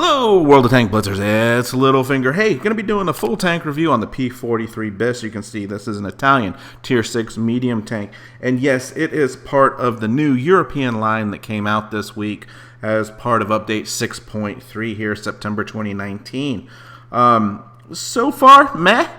Hello, World of Tank Blitzers. It's Littlefinger. Hey, going to be doing a full tank review on the P43 bis. You can see this is an Italian Tier 6 medium tank. And yes, it is part of the new European line that came out this week as part of update 6.3 here, September 2019. So far, meh.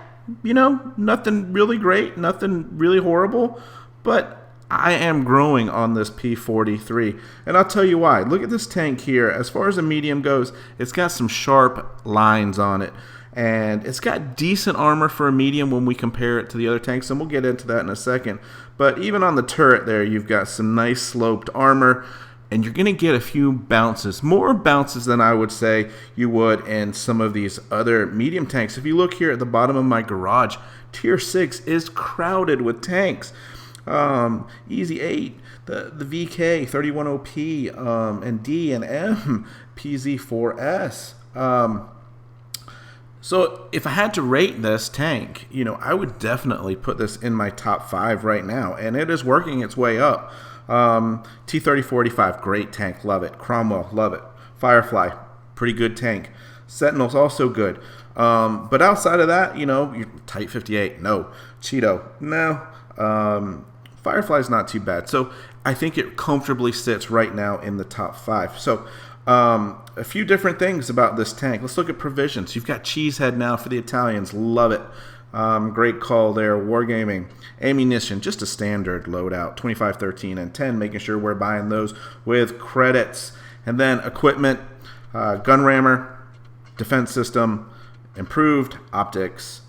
You know, nothing really great, nothing really horrible, but I am growing on this P43, and I'll tell you why. Look at this tank here. As far as a medium goes, it's got some sharp lines on it, and it's got decent armor for a medium when we compare it to the other tanks, and we'll get into that in a second. But even on the turret there, you've got some nice sloped armor, and you're going to get a few bounces, more bounces than I would say you would in some of these other medium tanks. If you look here at the bottom of my garage, Tier 6 is crowded with tanks. Easy 8, the VK 31OP, and D and M PZ4S. So if I had to rate this tank, you know, I would definitely put this in my top 5 right now, and it is working its way up. T3045, great tank, love it. Cromwell, love it. Firefly, pretty good tank. Sentinel's also good. But outside of that, you know, Type 58, no. Cheeto, no. Firefly's not too bad. So I think it comfortably sits right now in the top 5. So a few different things about this tank. Let's look at provisions. You've got Cheesehead now for the Italians. Love it. Great call there. Wargaming. Ammunition, just a standard loadout. 25, 13, and 10. Making sure we're buying those with credits. And then equipment, gun rammer, defense system, improved optics,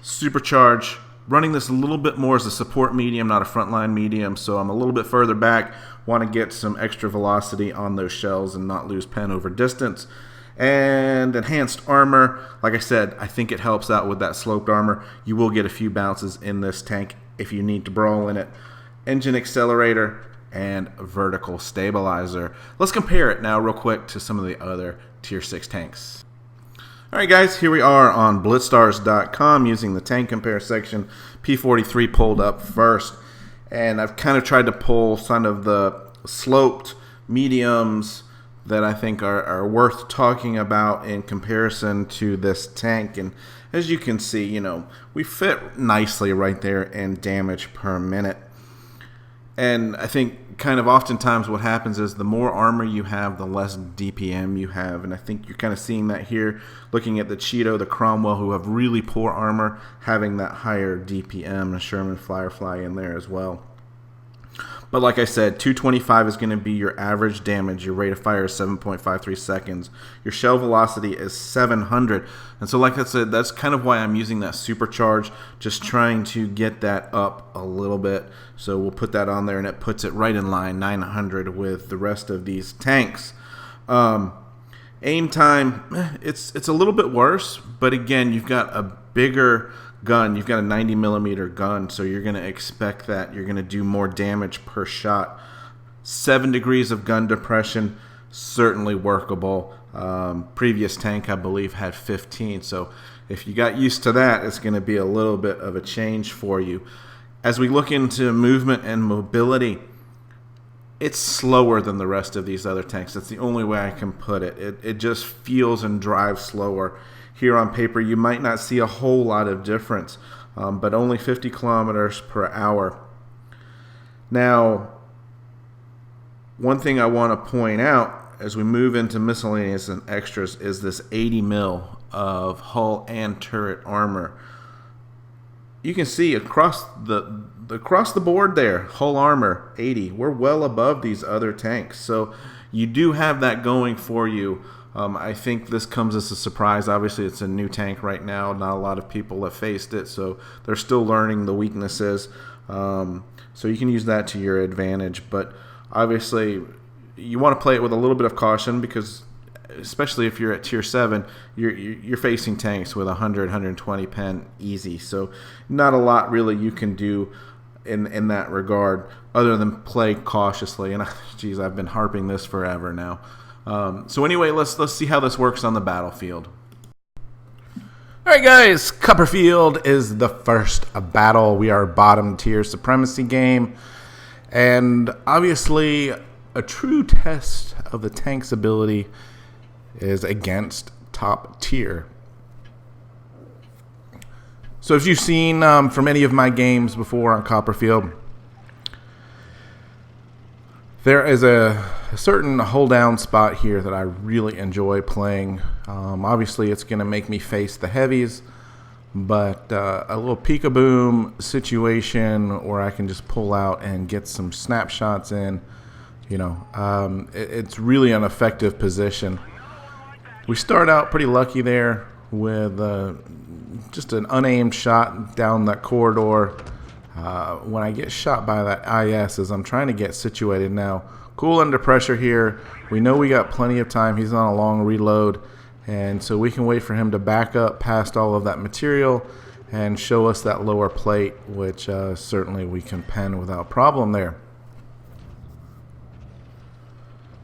supercharge. Running this a little bit more as a support medium, not a frontline medium, so I'm a little bit further back. Want to get some extra velocity on those shells and not lose pen over distance. And enhanced armor, like I said, I think it helps out with that sloped armor. You will get a few bounces in this tank if you need to brawl in it. Engine accelerator and vertical stabilizer. Let's compare it now real quick to some of the other Tier 6 tanks. Alright guys, here we are on blitzstars.com using the tank compare section. P43 pulled up first, and I've kind of tried to pull some of the sloped mediums that I think are worth talking about in comparison to this tank. And as you can see, you know, we fit nicely right there in damage per minute. And I think kind of oftentimes what happens is the more armor you have, the less DPM you have. And I think you're kind of seeing that here, looking at the Cheeto, the Cromwell, who have really poor armor, having that higher DPM, and Sherman Firefly in there as well. But like I said, 225 is going to be your average damage. Your rate of fire is 7.53 seconds. Your shell velocity is 700. And so like I said, that's kind of why I'm using that supercharge, just trying to get that up a little bit. So we'll put that on there, and it puts it right in line, 900, with the rest of these tanks. Aim time, it's a little bit worse, but again, you've got a bigger gun. You've got a 90mm gun, so you're going to expect that you're going to do more damage per shot. 7 degrees of gun depression, certainly workable. Previous tank, I believe, had 15, so if you got used to that, it's going to be a little bit of a change for you. As we look into movement and mobility, it's slower than the rest of these other tanks. That's the only way I can put it. It just feels and drives slower. Here on paper, you might not see a whole lot of difference, but only 50 kilometers per hour. Now, one thing I want to point out as we move into miscellaneous and extras is this 80 mil of hull and turret armor. You can see across the board there, hull armor 80. We're well above these other tanks, so you do have that going for you. I think this comes as a surprise. Obviously, it's a new tank right now. Not a lot of people have faced it, so they're still learning the weaknesses. So you can use that to your advantage. But obviously, you want to play it with a little bit of caution because, especially if you're at Tier 7, you're facing tanks with 100, 120 pen easy. So not a lot really you can do in that regard other than play cautiously. And geez, I've been harping this forever now. So anyway, let's see how this works on the battlefield. Alright guys, Copperfield is the first battle. We are bottom tier supremacy game. And obviously a true test of the tank's ability is against top tier. So if you've seen from any of my games before on Copperfield, there is a certain hold down spot here that I really enjoy playing. Obviously, it's going to make me face the heavies, but a little peek-a-boom situation where I can just pull out and get some snapshots in, it's really an effective position. We start out pretty lucky there with just an unaimed shot down that corridor. When I get shot by that IS as I'm trying to get situated now, cool under pressure here. We know we got plenty of time. He's on a long reload, and so we can wait for him to back up past all of that material and show us that lower plate, which certainly we can pen without problem there.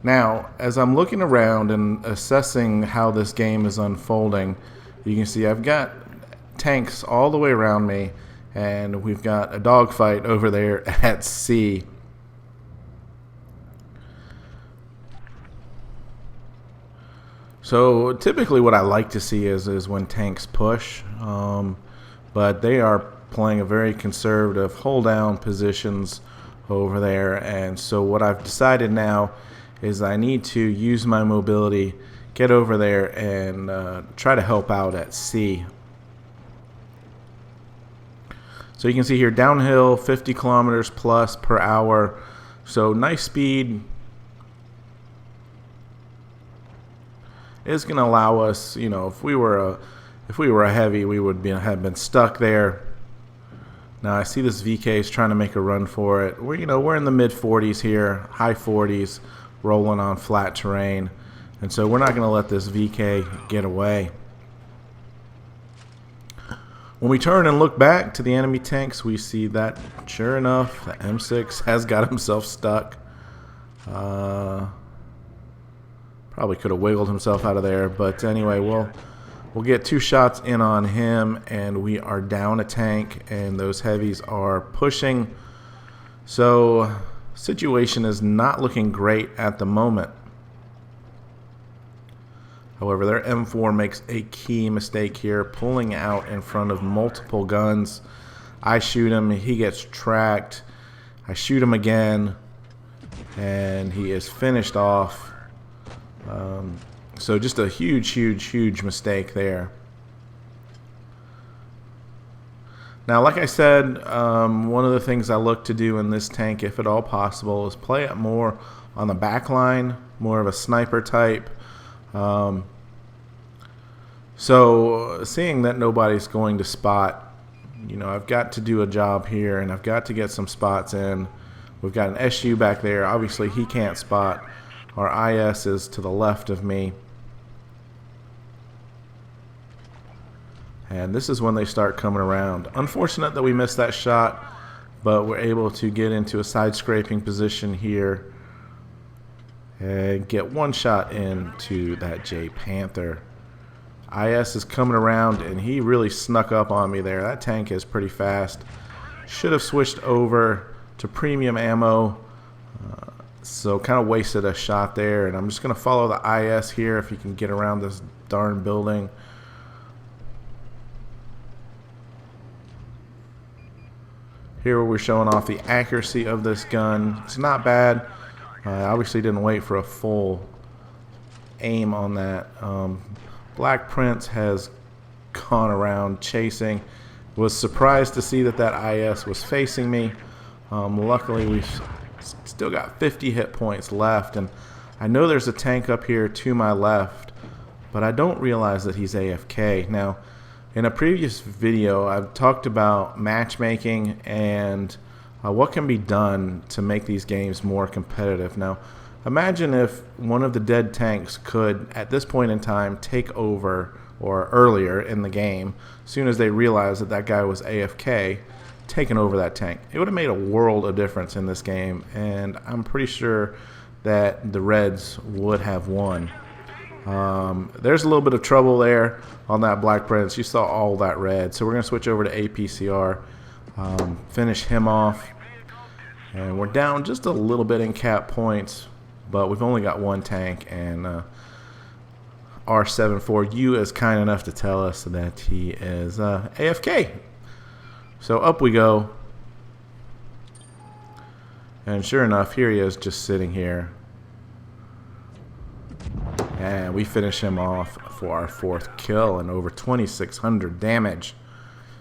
Now, as I'm looking around and assessing how this game is unfolding, you can see I've got tanks all the way around me, and we've got a dogfight over there at C. So typically what I like to see is when tanks push, but they are playing a very conservative hold down positions over there, and so what I've decided now is I need to use my mobility, get over there, and try to help out at C. So you can see here, downhill, 50 kilometers plus per hour. So nice speed is going to allow us, if we were a heavy, we would have been stuck there. Now I see this VK is trying to make a run for it. We're in the mid 40s here, high 40s. Rolling on flat terrain, and so we're not going to let this VK get away. When we turn and look back to the enemy tanks, we see that sure enough the M6 has got himself stuck. Probably could have wiggled himself out of there, but anyway, we'll get 2 shots in on him, and we are down a tank, and those heavies are pushing. So situation is not looking great at the moment. However, their M4 makes a key mistake here, pulling out in front of multiple guns. I shoot him, he gets tracked. I shoot him again, and he is finished off. So just a huge mistake there. Now, like I said, one of the things I look to do in this tank, if at all possible, is play it more on the back line, more of a sniper type. So seeing that nobody's going to spot, I've got to do a job here, and I've got to get some spots in. We've got an SU back there. Obviously, he can't spot. Our IS is to the left of me. And this is when they start coming around. Unfortunate that we missed that shot, but we're able to get into a side scraping position here and get 1 shot into that J Panther. IS is coming around, and he really snuck up on me there. That tank is pretty fast. Should have switched over to premium ammo, so kind of wasted a shot there. And I'm just going to follow the IS here if you can get around this darn building. Here we're showing off the accuracy of this gun. It's not bad. I obviously didn't wait for a full aim on that. Black Prince has gone around chasing. Was surprised to see that IS was facing me. Luckily, we've still got 50 hit points left, and I know there's a tank up here to my left, but I don't realize that he's AFK. Now, in a previous video, I've talked about matchmaking and what can be done to make these games more competitive. Now, imagine if one of the dead tanks could, at this point in time, take over, or earlier in the game, as soon as they realized that guy was AFK, taking over that tank. It would have made a world of difference in this game, and I'm pretty sure that the Reds would have won. There's a little bit of trouble there on that Black Prince. You saw all that red. So we're going to switch over to APCR, finish him off. And we're down just a little bit in cap points, but we've only got 1 tank. And R74U is kind enough to tell us that he is AFK. So up we go. And sure enough, here he is just sitting here. And we finish him off for our 4th kill and over 2,600 damage.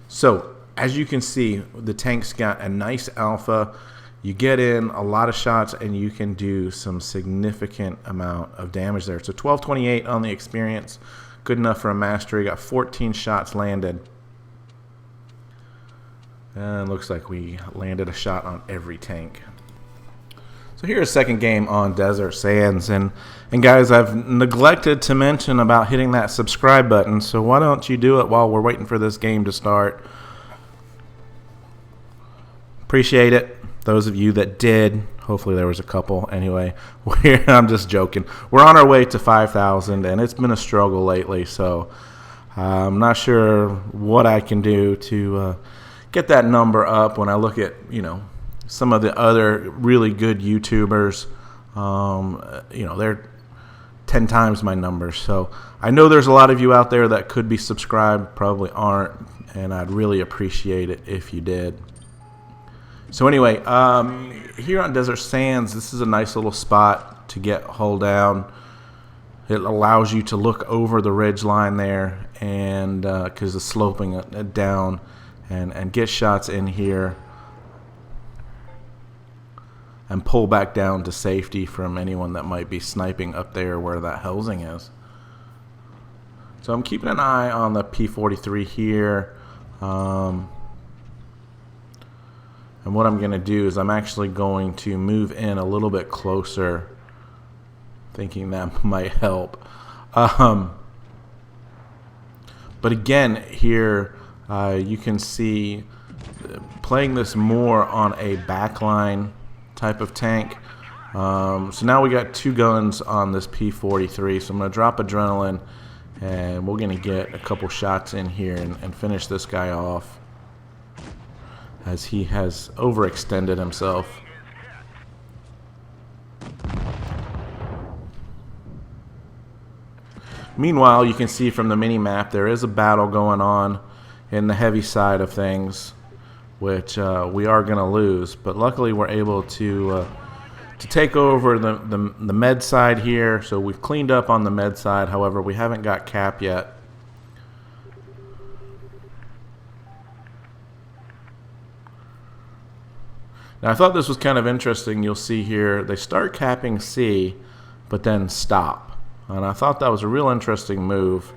So, as you can see, the tank's got a nice alpha. You get in a lot of shots and you can do some significant amount of damage there. So 1228 on the experience. Good enough for a mastery. Got 14 shots landed. And looks like we landed a shot on every tank. So here's a second game on Desert Sands. And guys, I've neglected to mention about hitting that subscribe button. So why don't you do it while we're waiting for this game to start. Appreciate it. Those of you that did, hopefully there was a couple. Anyway, I'm just joking. We're on our way to 5,000, and it's been a struggle lately. So I'm not sure what I can do to get that number up. When I look at, you know, some of the other really good YouTubers, you know, they're 10 times my numbers. So I know there's a lot of you out there that could be subscribed, probably aren't, and I'd really appreciate it if you did. So anyway, here on Desert Sands, this is a nice little spot to get hull down. It allows you to look over the ridge line there, and because it's sloping it down, and get shots in here and pull back down to safety from anyone that might be sniping up there where that housing is. So I'm keeping an eye on the P43 here. And what I'm going to do is I'm actually going to move in a little bit closer, thinking that might help. But again, here you can see playing this more on a backline type of tank. So now we got 2 guns on this P43. So I'm going to drop adrenaline, and we're going to get a couple shots in here and finish this guy off, as he has overextended himself. Meanwhile, you can see from the mini-map there is a battle going on in the heavy side of things, which we are going to lose. But luckily we're able to take over the med side here. So we've cleaned up on the med side. However, we haven't got cap yet. Now, I thought this was kind of interesting. You'll see here they start capping C, but then stop. And I thought that was a real interesting move,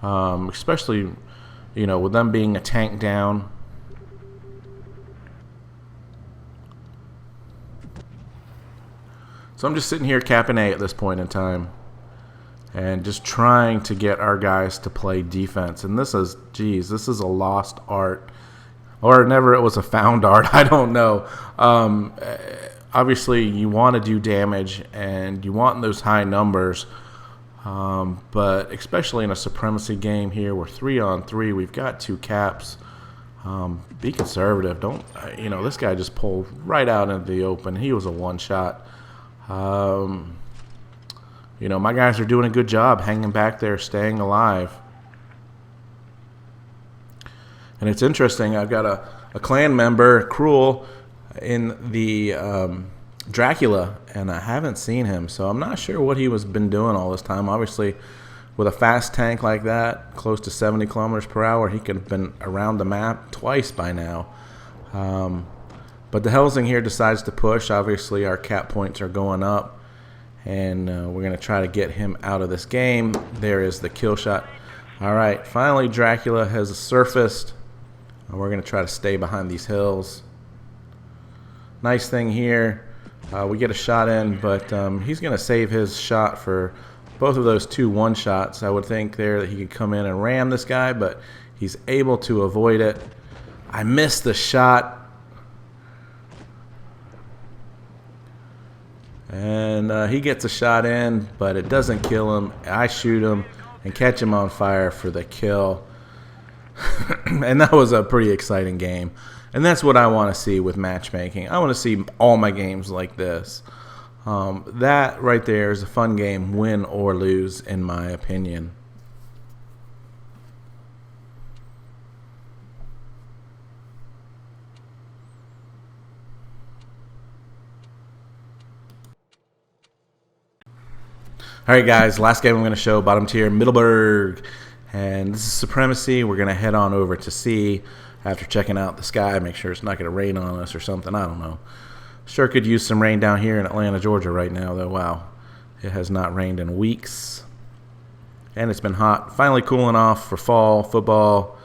especially, you know, with them being a tank down. So I'm just sitting here capping A at this point in time and just trying to get our guys to play defense. And this is, geez, this is a lost art. Or never it was a found art. I don't know. Obviously, you want to do damage, and you want those high numbers. But especially in a supremacy game here, we're 3-on-3. We've got 2 caps. Be conservative. Don't, you know, this guy just pulled right out into the open. He was a one-shot. You know, my guys are doing a good job hanging back there, staying alive. And it's interesting, I've got a clan member, Cruel, in the Dracula, and I haven't seen him. So I'm not sure what he was been doing all this time. Obviously, with a fast tank like that, close to 70 kilometers per hour, he could have been around the map twice by now. But the Helsing here decides to push. Obviously, our cap points are going up, and we're going to try to get him out of this game. There is the kill shot. All right, finally Dracula has surfaced. We're going to try to stay behind these hills. Nice thing here, we get a shot in, but he's going to save his shot for both of those 2 one-shots. I would think there that he could come in and ram this guy, but he's able to avoid it. I missed the shot. And he gets a shot in, but it doesn't kill him. I shoot him and catch him on fire for the kill. And that was a pretty exciting game. And that's what I want to see with matchmaking. I want to see all my games like this. That right there is a fun game, win or lose, in my opinion. All right, guys, last game I'm going to show, bottom tier, Middleburg. And this is Supremacy. We're going to head on over to C after checking out the sky, make sure it's not going to rain on us or something. I don't know. Sure could use some rain down here in Atlanta, Georgia right now, though. Wow, it has not rained in weeks. And it's been hot. Finally cooling off for fall, football,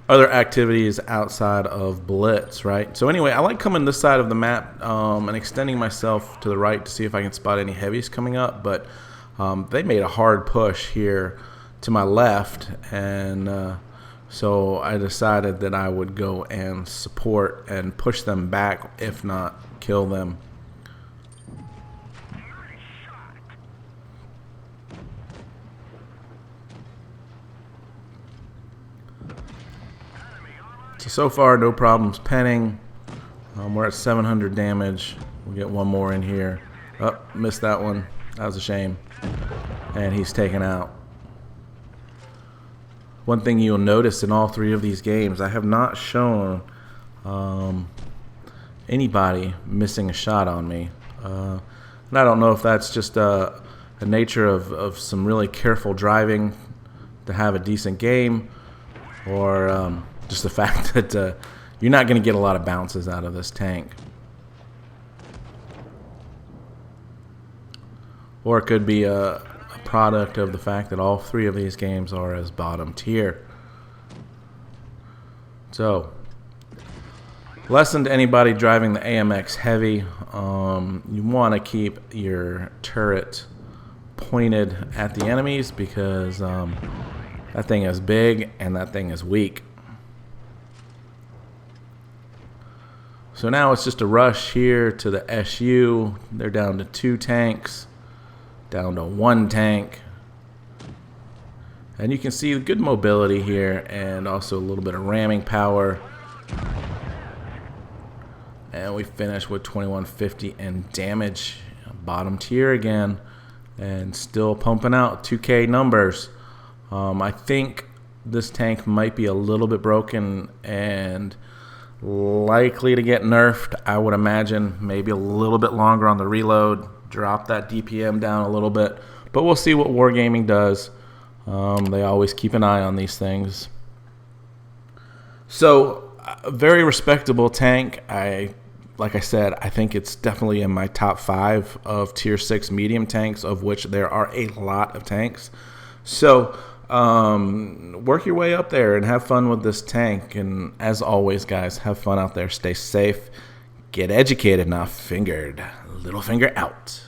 other activities outside of Blitz, right? So anyway, I like coming this side of the map and extending myself to the right to see if I can spot any heavies coming up. But they made a hard push here to my left, and so I decided that I would go and support and push them back, if not kill them. So far, no problems penning. We're at 700 damage. We'll get one more in here. Oh, missed that one. That was a shame. And he's taken out. One thing you'll notice in all three of these games, I have not shown anybody missing a shot on me. And I don't know if that's just a nature of some really careful driving to have a decent game, or just the fact that you're not going to get a lot of bounces out of this tank. Or it could be a product of the fact that all three of these games are as bottom tier. So, lesson to anybody driving the AMX heavy, you want to keep your turret pointed at the enemies, because that thing is big and that thing is weak. So now it's just a rush here to the SU. They're down to 2 tanks, down to 1 tank. And you can see good mobility here and also a little bit of ramming power. And we finish with 2150 in damage. Bottom tier again. And still pumping out 2K numbers. I think this tank might be a little bit broken and likely to get nerfed, I would imagine. Maybe a little bit longer on the reload, drop that DPM down a little bit, but we'll see what Wargaming does. They always keep an eye on these things. So a very respectable tank. Like I said, I think it's definitely in my top 5 of tier 6 medium tanks, of which there are a lot of tanks. So work your way up there and have fun with this tank. And as always, guys, have fun out there. Stay safe. Get educated, not fingered. Littlefinger out.